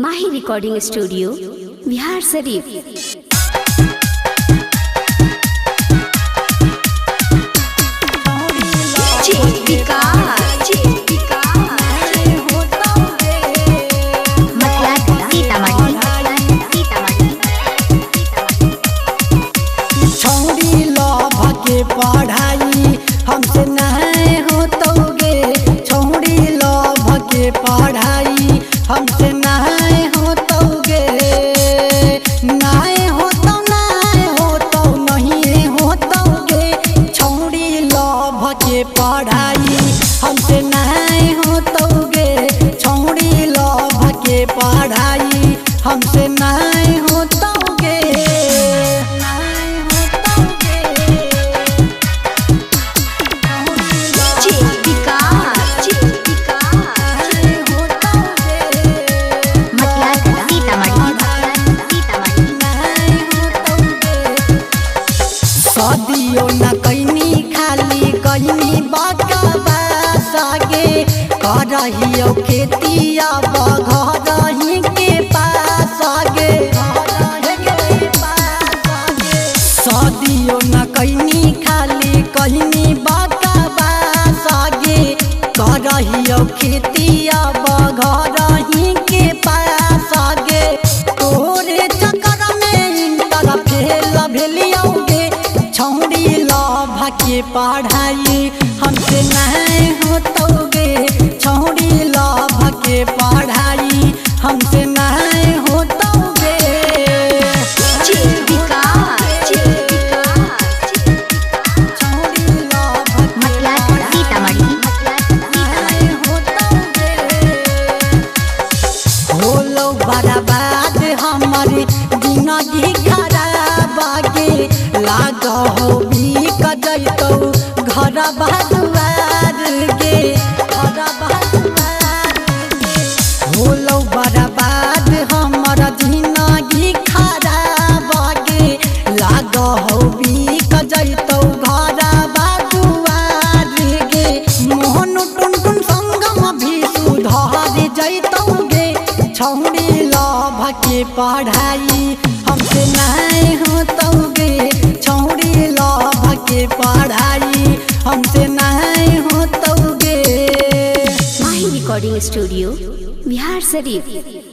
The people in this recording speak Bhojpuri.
माही रिकॉर्डिंग स्टूडियो बिहार शरीफ। पढ़ाई हमसे नहीं होतोगे, छोड़ी लव के पढ़ाई हमसे नहीं होतोगे। नहीं होतो नहीं होतोगे, छोड़ी लव के पढ़ाई हमसे नहीं होतोगे, छोड़ी लव के पढ़ाई हमसे नहीं होतोगे। सदियों न कैनी खाली कैनी बकवा सगे, करहियो खेतिया बघरही के पास गे। सदियों न कैनी खाली कैनी बकवा सगे, करहियो खेतिया बघरही के पास गे। तोरे चक्कर में इंटर फेल भेलियोगे, छोड़ी लव के पढ़ाई हमसे नहीं होतोगे, छोड़ी लव के पढ़ाई हमसे नहीं होतोगे। होलो बर्बाद हमारी जिंदगी खराब गे, लाग हो बिक जैतो घर बहादुर गे, घर बहादुर गे। होलो बर्बाद हमारा जिंदगी खराब गे, लाग हो बिक जैतो घर बहादुर गे। मोहन टुन टुन संगम भी सुधर जैतो गे, छोड़ी लव के पढ़ाई हमसे नहीं होतोगे, छोड़ी लव के पढ़ाई हमसे नहीं होतोगे। माही रिकॉर्डिंग स्टूडियो बिहार शरीफ।